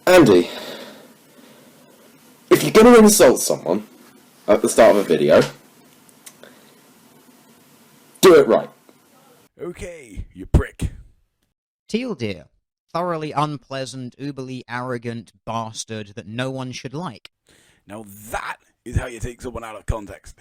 Andy, if you're going to insult someone at the start of a video, do it right. Okay, you prick. Teal Deer. Thoroughly unpleasant, uberly arrogant bastard that no one should like. Now that is how you take someone out of context.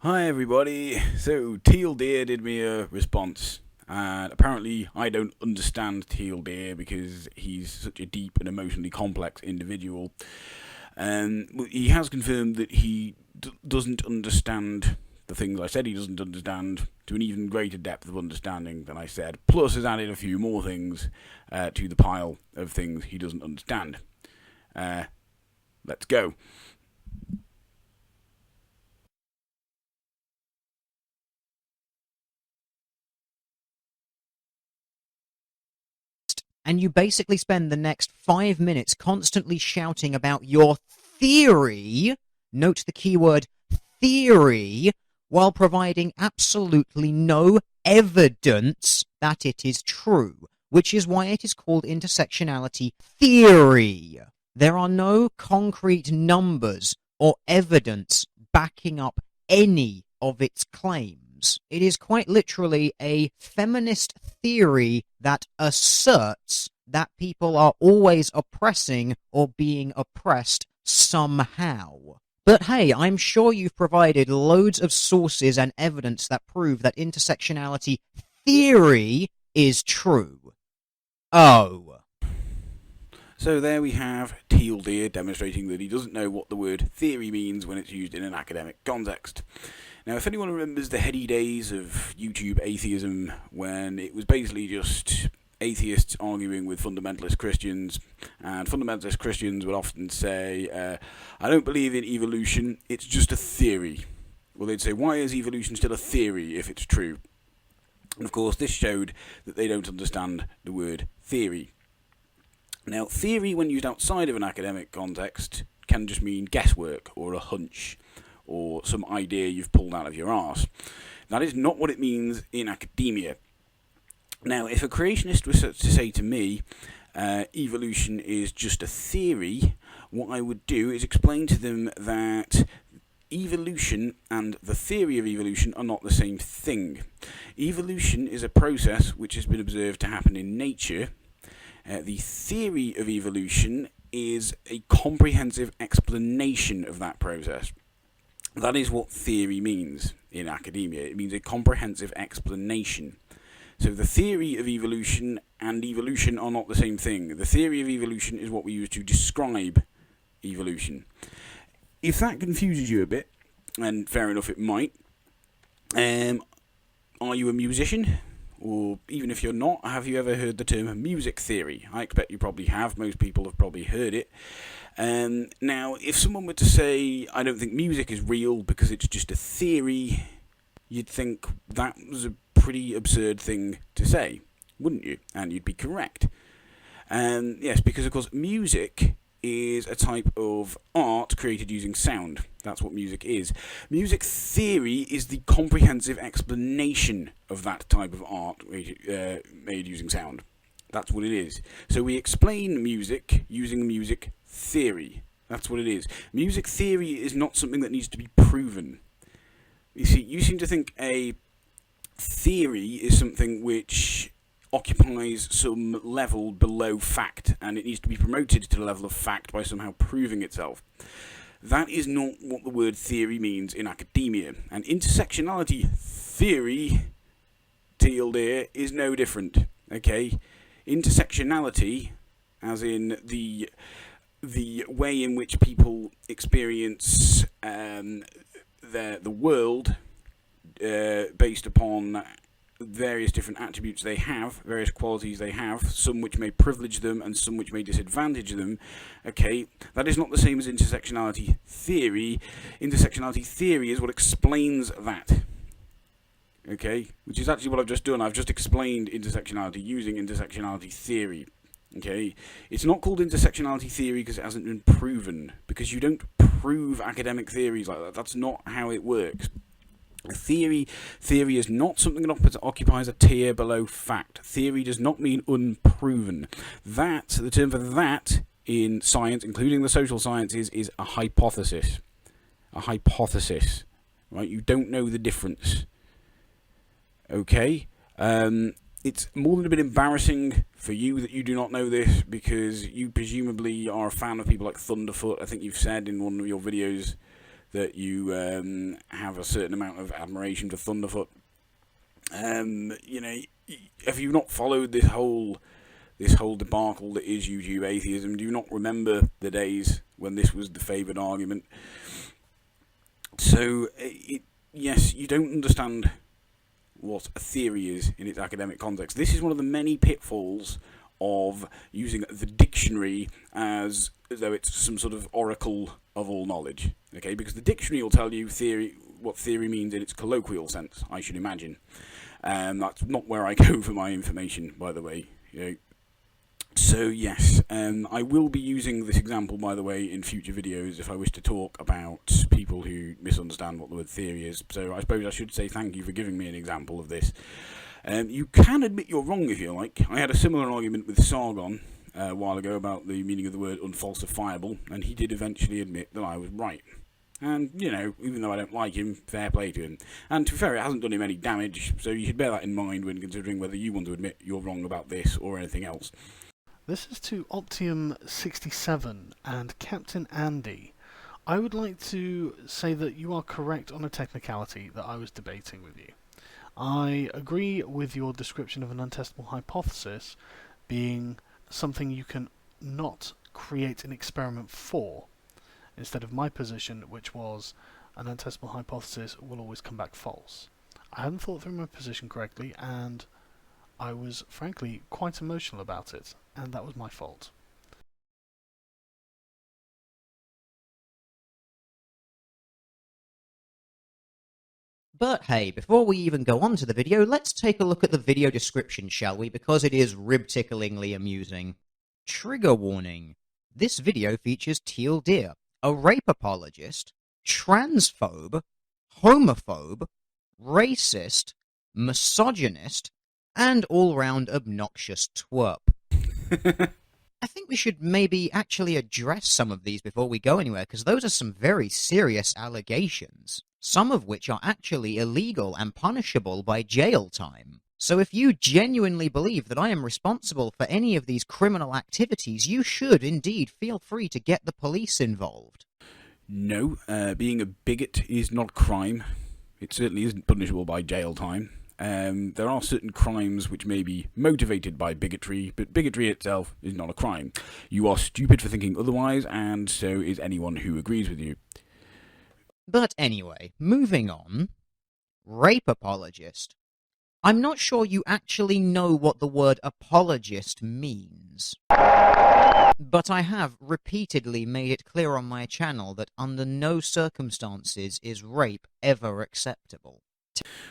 Hi everybody, so Teal Deer did me a response, and apparently I don't understand Teal Deer because he's such a deep and emotionally complex individual. He has confirmed that he doesn't understand the things I said he doesn't understand to an even greater depth of understanding than I said, plus has added a few more things to the pile of things he doesn't understand. Let's go. And you basically spend the next 5 minutes constantly shouting about your theory, note the keyword theory, while providing absolutely no evidence that it is true, which is why it is called intersectionality theory. There are no concrete numbers or evidence backing up any of its claims. It is quite literally a feminist theory that asserts that people are always oppressing or being oppressed somehow. But hey, I'm sure you've provided loads of sources and evidence that prove that intersectionality theory is true. Oh. So there we have Teal Deer demonstrating that he doesn't know what the word theory means when it's used in an academic context. Now, if anyone remembers the heady days of YouTube atheism, when it was basically just atheists arguing with fundamentalist Christians, and fundamentalist Christians would often say, I don't believe in evolution, it's just a theory. Well, they'd say, why is evolution still a theory if it's true? And of course, this showed that they don't understand the word theory. Now, theory, when used outside of an academic context, can just mean guesswork or a hunch, or some idea you've pulled out of your arse. That is not what it means in academia. Now, if a creationist was to say to me, evolution is just a theory, what I would do is explain to them that evolution and the theory of evolution are not the same thing. Evolution is a process which has been observed to happen in nature. The theory of evolution is a comprehensive explanation of that process. That is what theory means in academia. It means a comprehensive explanation. So the theory of evolution and evolution are not the same thing. The theory of evolution is what we use to describe evolution. If that confuses you a bit, and fair enough it might, are you a musician? Or even if you're not, have you ever heard the term music theory? I expect you probably have. Most people have probably heard it. Now, if someone were to say, I don't think music is real because it's just a theory, you'd think that was a pretty absurd thing to say, wouldn't you? And you'd be correct. Yes, because of course music is a type of art created using sound. That's what music is. Music theory is the comprehensive explanation of that type of art made using sound. That's what it is. So we explain music using music theory. That's what it is. Music theory is not something that needs to be proven. You see, you seem to think a theory is something which occupies some level below fact, and it needs to be promoted to the level of fact by somehow proving itself. That is not what the word theory means in academia. And intersectionality theory, Teal Deer, is no different. Okay? Intersectionality, as in the way in which people experience the world based upon various different attributes they have, various qualities they have, some which may privilege them and some which may disadvantage them. Okay, that is not the same as intersectionality theory. Intersectionality theory is what explains that. Okay, which is actually what I've just done. I've just explained intersectionality using intersectionality theory. Okay, it's not called intersectionality theory because it hasn't been proven, because you don't prove academic theories like that. That's not how it works. Theory is not something that occupies a tier below fact. Theory does not mean unproven. The term for that in science, including the social sciences, is a hypothesis. A hypothesis, right? You don't know the difference. Okay? It's more than a bit embarrassing for you that you do not know this, because you presumably are a fan of people like Thunderfoot. I think you've said in one of your videos that you have a certain amount of admiration for Thunderfoot. You know, have you not followed this whole debacle that is YouTube atheism? Do you not remember the days when this was the favoured argument? So, yes, you don't understand what a theory is in its academic context. This is one of the many pitfalls of using the dictionary as though it's some sort of oracle of all knowledge. Okay, because the dictionary will tell you what theory means in its colloquial sense, I should imagine. That's not where I go for my information, by the way. You know. So yes, I will be using this example, by the way, in future videos if I wish to talk about people who misunderstand what the word theory is. So I suppose I should say thank you for giving me an example of this. You can admit you're wrong if you like. I had a similar argument with Sargon a while ago about the meaning of the word unfalsifiable, and he did eventually admit that I was right. And, you know, even though I don't like him, fair play to him. And to be fair, it hasn't done him any damage, so you should bear that in mind when considering whether you want to admit you're wrong about this or anything else. This is to Optium67 and Captain Andy. I would like to say that you are correct on a technicality that I was debating with you. I agree with your description of an untestable hypothesis being something you can not create an experiment for, instead of my position, which was an untestable hypothesis will always come back false. I hadn't thought through my position correctly, and I was, frankly, quite emotional about it, and that was my fault. But hey, before we even go on to the video, let's take a look at the video description, shall we? Because it is rib-ticklingly amusing. Trigger warning. This video features Teal Deer, a rape apologist, transphobe, homophobe, racist, misogynist, and all-round obnoxious twerp. I think we should maybe actually address some of these before we go anywhere, because those are some very serious allegations, some of which are actually illegal and punishable by jail time. So if you genuinely believe that I am responsible for any of these criminal activities, you should indeed feel free to get the police involved. No, being a bigot is not a crime. It certainly isn't punishable by jail time. There are certain crimes which may be motivated by bigotry, but bigotry itself is not a crime. You are stupid for thinking otherwise, and so is anyone who agrees with you. But anyway, moving on. Rape apologist. I'm not sure you actually know what the word apologist means. But I have repeatedly made it clear on my channel that under no circumstances is rape ever acceptable.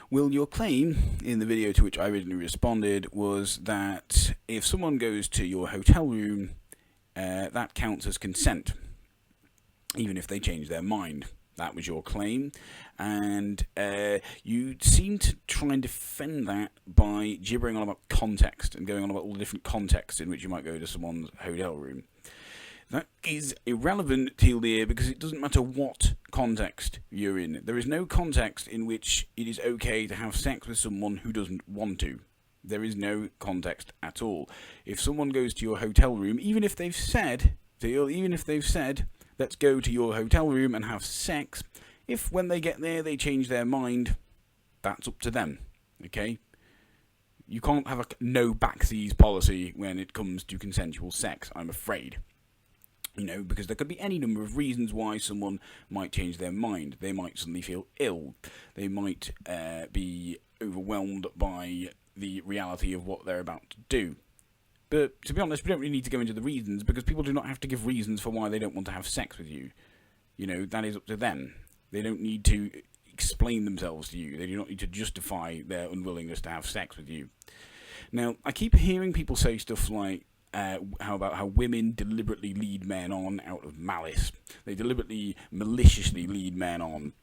Well, your claim in the video to which I originally responded was that if someone goes to your hotel room, that counts as consent, even if they change their mind. That was your claim, and you seem to try and defend that by gibbering on about context and going on about all the different contexts in which you might go to someone's hotel room. That is irrelevant, Teal Deer, because it doesn't matter what context you're in. There is no context in which it is okay to have sex with someone who doesn't want to. There is no context at all. If someone goes to your hotel room, even if they've said, let's go to your hotel room and have sex, if when they get there they change their mind, that's up to them, okay? You can't have a no backsies policy when it comes to consensual sex, I'm afraid. You know, because there could be any number of reasons why someone might change their mind. They might suddenly feel ill. They might be overwhelmed by the reality of what they're about to do. But to be honest, we don't really need to go into the reasons, because people do not have to give reasons for why they don't want to have sex with you. You know, that is up to them. They don't need to explain themselves to you. They do not need to justify their unwillingness to have sex with you. Now, I keep hearing people say stuff like, how about how women deliberately lead men on out of malice? They deliberately, maliciously lead men on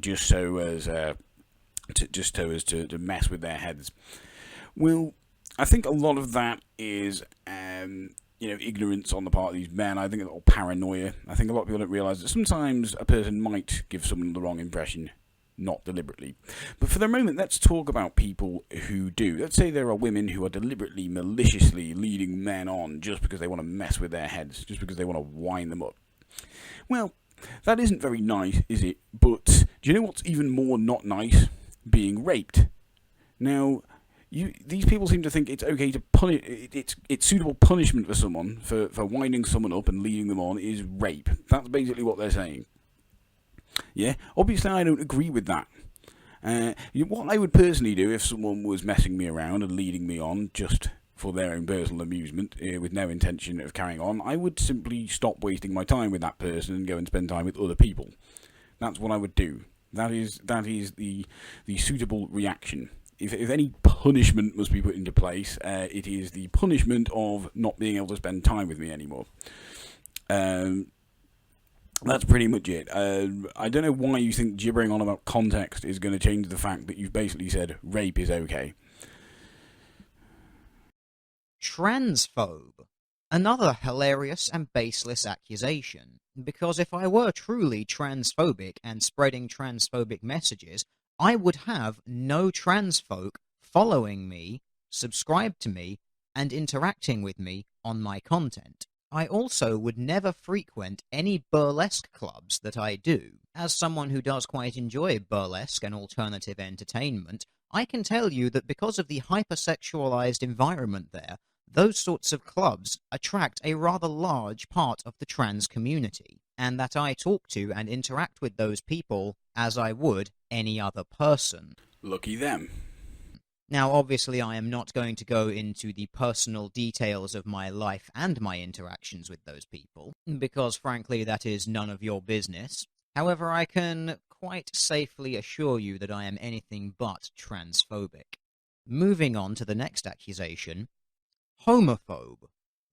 just so as to mess with their heads. Well, I think a lot of that is ignorance on the part of these men. I think a little paranoia. I think a lot of people don't realise that sometimes a person might give someone the wrong impression, not deliberately. But for the moment, let's talk about people who do. Let's say there are women who are deliberately, maliciously leading men on just because they want to mess with their heads, just because they want to wind them up. Well, that isn't very nice, is it? But do you know what's even more not nice? Being raped. Now, these people seem to think it's okay to punish. It's suitable punishment for someone for winding someone up and leading them on is rape. That's basically what they're saying. Yeah, obviously I don't agree with that. What I would personally do if someone was messing me around and leading me on just for their own personal amusement, with no intention of carrying on, I would simply stop wasting my time with that person and go and spend time with other people. That's what I would do. That is the suitable reaction. If any punishment must be put into place, it is the punishment of not being able to spend time with me anymore. That's pretty much it. I don't know why you think gibbering on about context is going to change the fact that you've basically said rape is okay. Transphobe. Another hilarious and baseless accusation. Because if I were truly transphobic and spreading transphobic messages, I would have no trans folk following me, subscribe to me, and interacting with me on my content. I also would never frequent any burlesque clubs that I do. As someone who does quite enjoy burlesque and alternative entertainment, I can tell you that because of the hypersexualized environment there, those sorts of clubs attract a rather large part of the trans community, and that I talk to and interact with those people as I would any other person. Lucky them. Now, obviously, I am not going to go into the personal details of my life and my interactions with those people, because frankly, that is none of your business. However, I can quite safely assure you that I am anything but transphobic. Moving on to the next accusation, homophobe.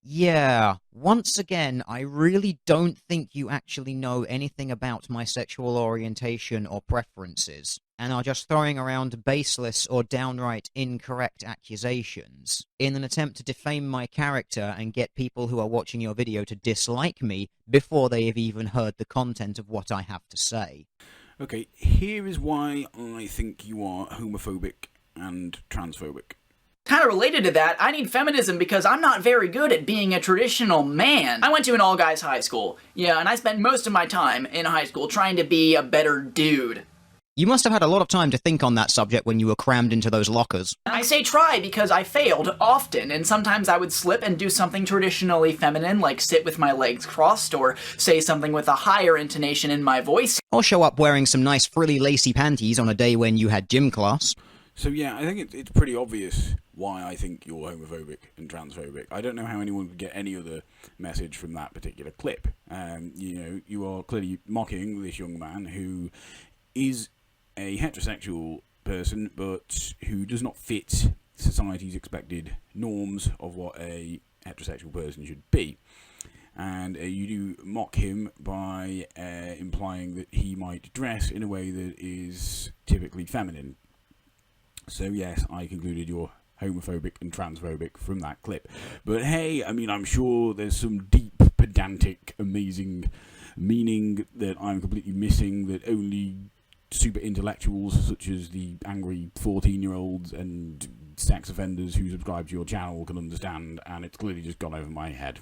Yeah, once again, I really don't think you actually know anything about my sexual orientation or preferences, and are just throwing around baseless or downright incorrect accusations in an attempt to defame my character and get people who are watching your video to dislike me before they have even heard the content of what I have to say. Okay, here is why I think you are homophobic and transphobic. Kind of related to that, I need feminism because I'm not very good at being a traditional man. I went to an all-guys high school, yeah, and I spent most of my time in high school trying to be a better dude. You must have had a lot of time to think on that subject when you were crammed into those lockers. I say try because I failed often, and sometimes I would slip and do something traditionally feminine, like sit with my legs crossed, or say something with a higher intonation in my voice. Or show up wearing some nice frilly lacy panties on a day when you had gym class. So yeah, I think it's pretty obvious why I think you're homophobic and transphobic. I don't know how anyone would get any other message from that particular clip. You are clearly mocking this young man who is a heterosexual person, but who does not fit society's expected norms of what a heterosexual person should be. And you do mock him by implying that he might dress in a way that is typically feminine. So yes, I concluded you're homophobic and transphobic from that clip. But hey, I mean, I'm sure there's some deep, pedantic, amazing meaning that I'm completely missing that only super intellectuals such as the angry 14-year-olds and sex offenders who subscribe to your channel can understand, and it's clearly just gone over my head.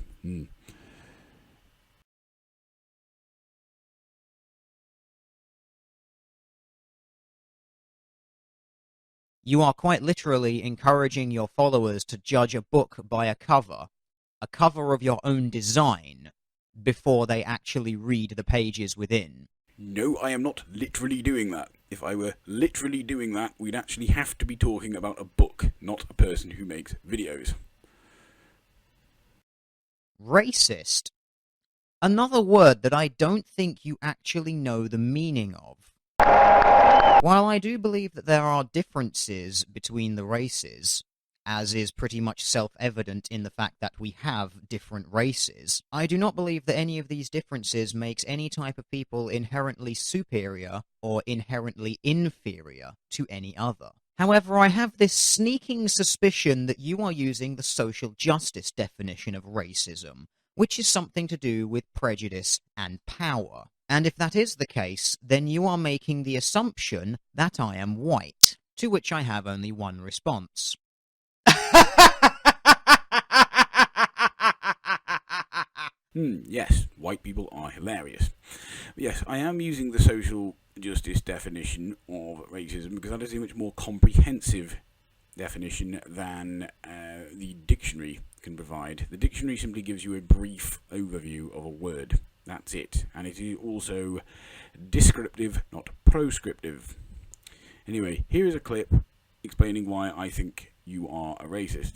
You are quite literally encouraging your followers to judge a book by a cover of your own design, before they actually read the pages within. No, I am not literally doing that. If I were literally doing that, we'd actually have to be talking about a book, not a person who makes videos. Racist. Another word that I don't think you actually know the meaning of. While I do believe that there are differences between the races, as is pretty much self-evident in the fact that we have different races. I do not believe that any of these differences makes any type of people inherently superior or inherently inferior to any other. However, I have this sneaking suspicion that you are using the social justice definition of racism, which is something to do with prejudice and power. And if that is the case, then you are making the assumption that I am white, to which I have only one response. Yes, white people are hilarious. Yes, I am using the social justice definition of racism because that is a much more comprehensive definition than the dictionary can provide. The dictionary simply gives you a brief overview of a word. That's it. And it is also descriptive, not proscriptive. Anyway, here is a clip explaining why I think you are a racist.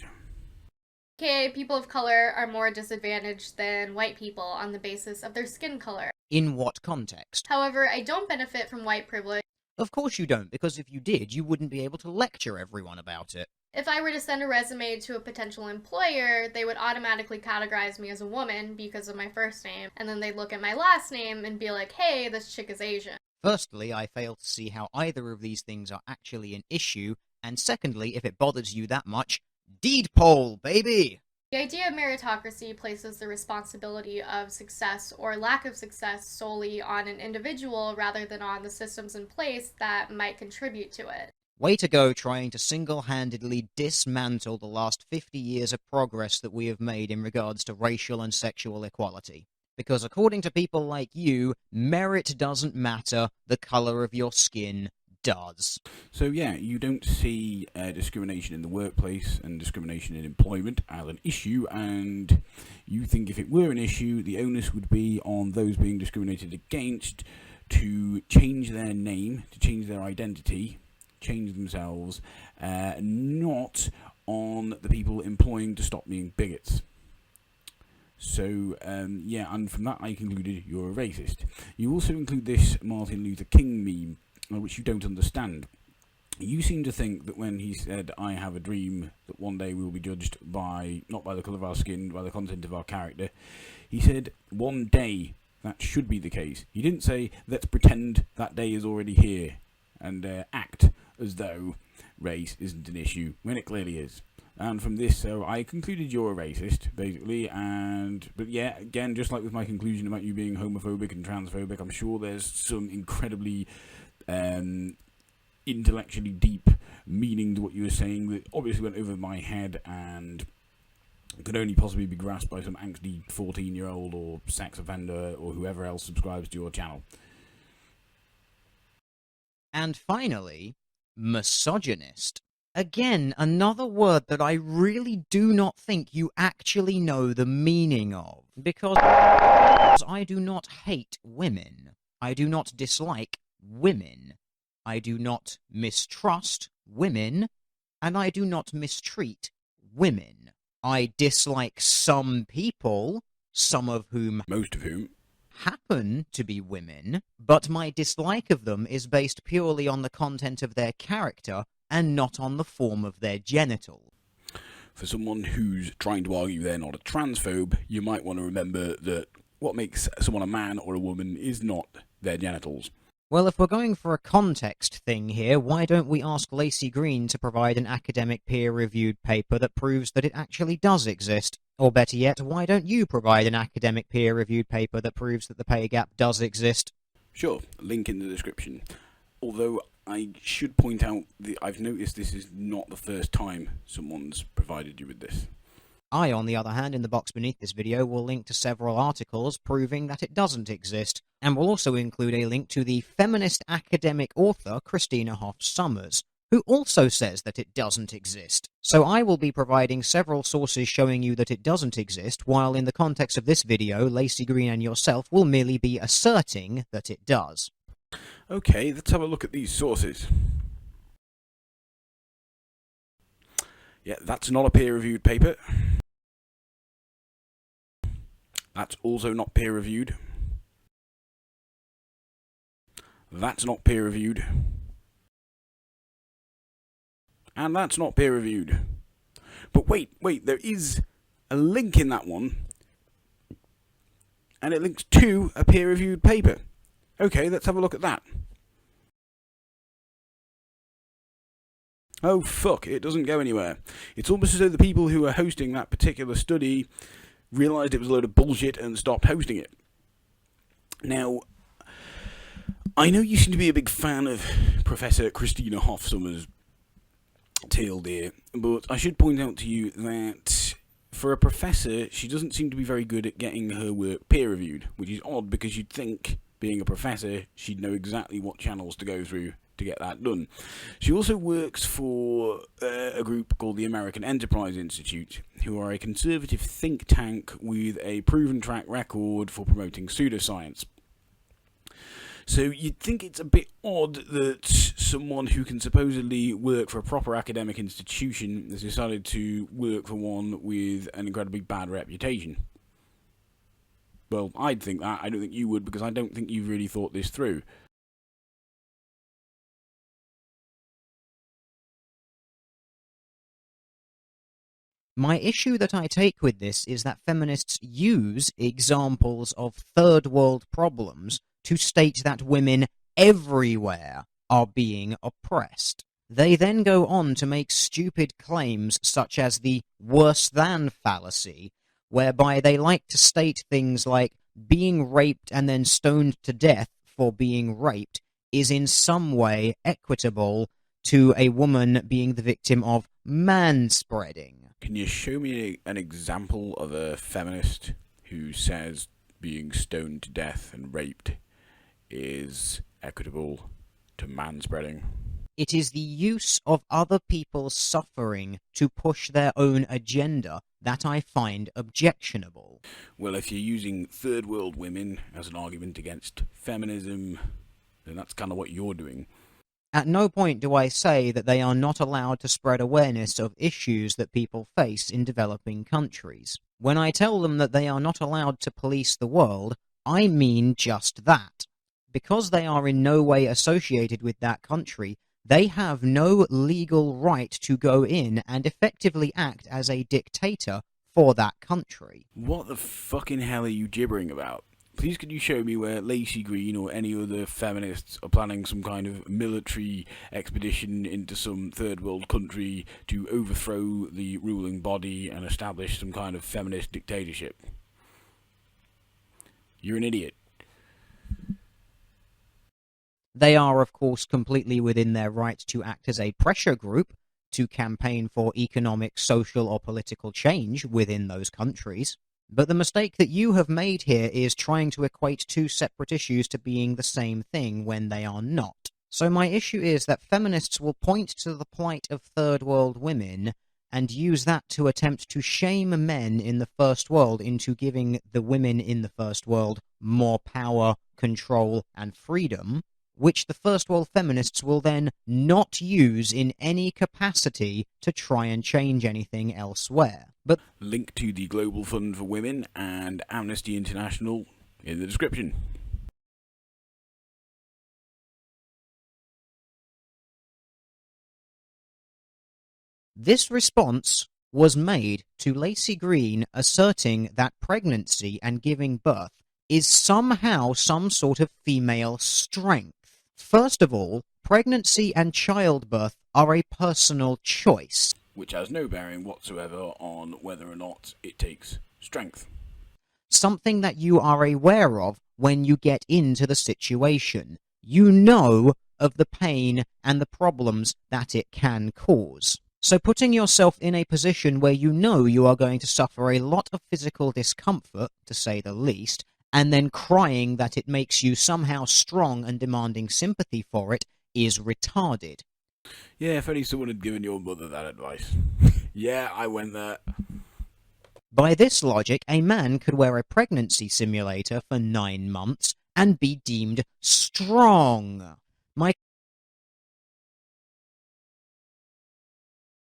Okay, people of color are more disadvantaged than white people on the basis of their skin color. In what context? However, I don't benefit from white privilege. Of course you don't, because if you did, you wouldn't be able to lecture everyone about it. If I were to send a resume to a potential employer, they would automatically categorize me as a woman because of my first name, and then they'd look at my last name and be like, hey, this chick is Asian. Firstly, I fail to see how either of these things are actually an issue, and secondly, if it bothers you that much, deed poll, baby! The idea of meritocracy places the responsibility of success or lack of success solely on an individual rather than on the systems in place that might contribute to it. Way to go trying to single-handedly dismantle the last 50 years of progress that we have made in regards to racial and sexual equality. Because according to people like you, merit doesn't matter, the colour of your skin does. So yeah, you don't see discrimination in the workplace and discrimination in employment as an issue, and you think if it were an issue, the onus would be on those being discriminated against to change their name, to change their identity, change themselves, not on the people employing to stop being bigots. So, yeah, and from that I concluded you're a racist. You also include this Martin Luther King meme, which you don't understand. You seem to think that when he said, I have a dream that one day we'll be judged by, not by the colour of our skin, by the content of our character, he said, one day that should be the case. He didn't say, let's pretend that day is already here, and act as though race isn't an issue, when it clearly is. And from this, so I concluded you're a racist, basically, but yeah, again, just like with my conclusion about you being homophobic and transphobic, I'm sure there's some incredibly intellectually deep meaning to what you were saying that obviously went over my head and could only possibly be grasped by some angsty 14-year-old or sex offender or whoever else subscribes to your channel. And finally, misogynist. Again, another word that I really do not think you actually know the meaning of, because I do not hate women. I do not dislike women. I do not mistrust women, and I do not mistreat women. I dislike some people, some of whom, most of whom, happen to be women, but my dislike of them is based purely on the content of their character and not on the form of their genital. For someone who's trying to argue they're not a transphobe, you might want to remember that what makes someone a man or a woman is not their genitals. Well, if we're going for a context thing here, why don't we ask Lacey Green to provide an academic peer-reviewed paper that proves that it actually does exist? Or better yet, why don't you provide an academic peer-reviewed paper that proves that the pay gap does exist? Sure, link in the description. Although I should point out that I've noticed this is not the first time someone's provided you with this. I, on the other hand, in the box beneath this video, will link to several articles proving that it doesn't exist, and will also include a link to the feminist academic author Christina Hoff Sommers, who also says that it doesn't exist. So I will be providing several sources showing you that it doesn't exist, while in the context of this video, Lacey Green and yourself will merely be asserting that it does. Okay, let's have a look at these sources. Yeah, that's not a peer-reviewed paper. That's also not peer-reviewed. That's not peer-reviewed. And that's not peer-reviewed. But wait, there is a link in that one, and it links to a peer-reviewed paper. Okay, let's have a look at that. Oh fuck, it doesn't go anywhere. It's almost as though the people who are hosting that particular study realised it was a load of bullshit and stopped hosting it. Now, I know you seem to be a big fan of Professor Christina Hoffsummer's Teal Deer, but I should point out to you that for a professor, she doesn't seem to be very good at getting her work peer-reviewed, which is odd because you'd think, being a professor, she'd know exactly what channels to go through to get that done. She also works for a group called the American Enterprise Institute, who are a conservative think tank with a proven track record for promoting pseudoscience. So you'd think it's a bit odd that someone who can supposedly work for a proper academic institution has decided to work for one with an incredibly bad reputation. Well, I'd think that. I don't think you would, because I don't think you've really thought this through. My issue that I take with this is that feminists use examples of third world problems to state that women everywhere are being oppressed. They then go on to make stupid claims such as the worse than fallacy, whereby they like to state things like being raped and then stoned to death for being raped is in some way equitable to a woman being the victim of manspreading. Can you show me an example of a feminist who says being stoned to death and raped is equitable to manspreading? It is the use of other people's suffering to push their own agenda that I find objectionable. Well, if you're using third world women as an argument against feminism, then that's kind of what you're doing. At no point do I say that they are not allowed to spread awareness of issues that people face in developing countries. When I tell them that they are not allowed to police the world, I mean just that. Because they are in no way associated with that country, they have no legal right to go in and effectively act as a dictator for that country. What the fucking hell are you gibbering about? Please could you show me where Lacey Green or any other feminists are planning some kind of military expedition into some third world country to overthrow the ruling body and establish some kind of feminist dictatorship? You're an idiot. They are, of course, completely within their right to act as a pressure group to campaign for economic, social, or political change within those countries. But the mistake that you have made here is trying to equate two separate issues to being the same thing when they are not. So my issue is that feminists will point to the plight of third world women and use that to attempt to shame men in the first world into giving the women in the first world more power, control, and freedom, which the first world feminists will then not use in any capacity to try and change anything elsewhere. But link to the Global Fund for Women and Amnesty International in the description. this response was made to Lacey Green asserting that pregnancy and giving birth is somehow some sort of female strength. First of all, pregnancy and childbirth are a personal choice, which has no bearing whatsoever on whether or not it takes strength. Something that you are aware of when you get into the situation. You know of the pain and the problems that it can cause. So putting yourself in a position where you know you are going to suffer a lot of physical discomfort, to say the least, and then crying that it makes you somehow strong and demanding sympathy for it is retarded. Yeah, if only someone had given your mother that advice. Yeah, I went there. By this logic, a man could wear a pregnancy simulator for 9 months and be deemed strong. My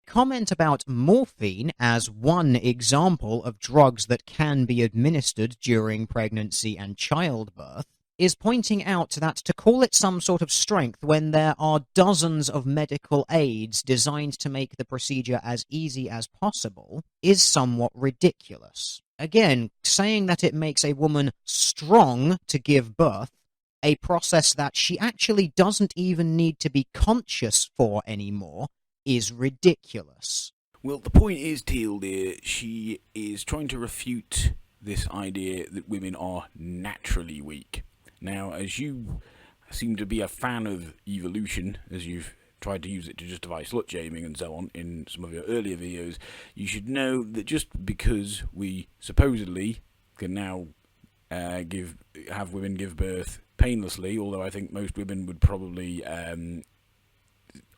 comment about morphine as one example of drugs that can be administered during pregnancy and childbirth is pointing out that to call it some sort of strength when there are dozens of medical aids designed to make the procedure as easy as possible is somewhat ridiculous. Again, saying that it makes a woman strong to give birth, a process that she actually doesn't even need to be conscious for anymore, is ridiculous. Well, the point is, Teal Deer, she is trying to refute this idea that women are naturally weak. Now, as you seem to be a fan of evolution, as you've tried to use it to justify slut-shaming and so on in some of your earlier videos, you should know that just because we supposedly can now have women give birth painlessly, although I think most women would probably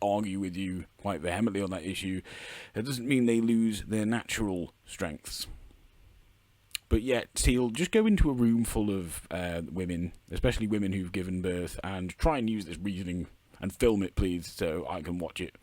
argue with you quite vehemently on that issue, that doesn't mean they lose their natural strengths. But yet, Teal, just go into a room full of women, especially women who've given birth, and try and use this reasoning and film it, please, so I can watch it.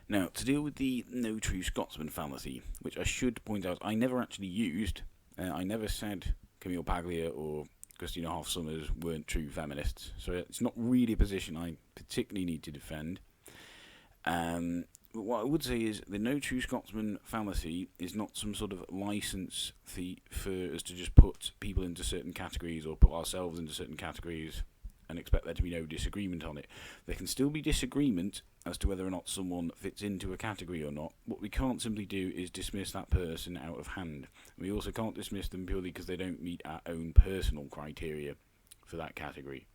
Now, to deal with the no true Scotsman fallacy, which I should point out I never actually used. I never said Camille Paglia or Christina Hoff Sommers weren't true feminists, so it's not really a position I particularly need to defend. But what I would say is the no true Scotsman fallacy is not some sort of license for us to just put people into certain categories or put ourselves into certain categories and expect there to be no disagreement on it. There can still be disagreement as to whether or not someone fits into a category or not. What we can't simply do is dismiss that person out of hand. We also can't dismiss them purely because they don't meet our own personal criteria for that category.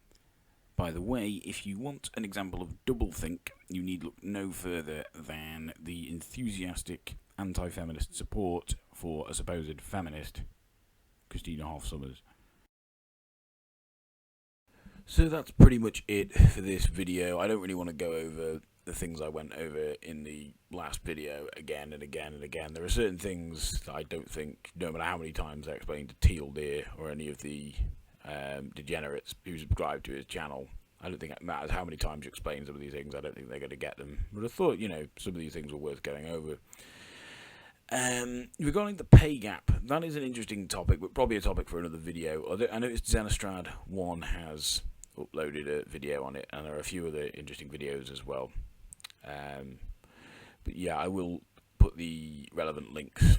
By the way, if you want an example of doublethink, you need look no further than the enthusiastic anti-feminist support for a supposed feminist, Christina Hoff Sommers. So that's pretty much it for this video. I don't really want to go over the things I went over in the last video again and again and again. There are certain things that I don't think, no matter how many times I explain to Teal Deer or any of the degenerates who subscribe to his channel, I don't think it matters how many times you explain some of these things, I don't think they're going to get them. But I thought, some of these things were worth going over. Regarding the pay gap, that is an interesting topic, but probably a topic for another video. I noticed Xenostrad 1 has uploaded a video on it, and there are a few other interesting videos as well. But yeah, I will put the relevant links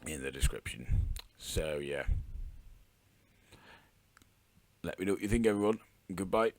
in the description. So yeah, let me know what you think, everyone. Goodbye.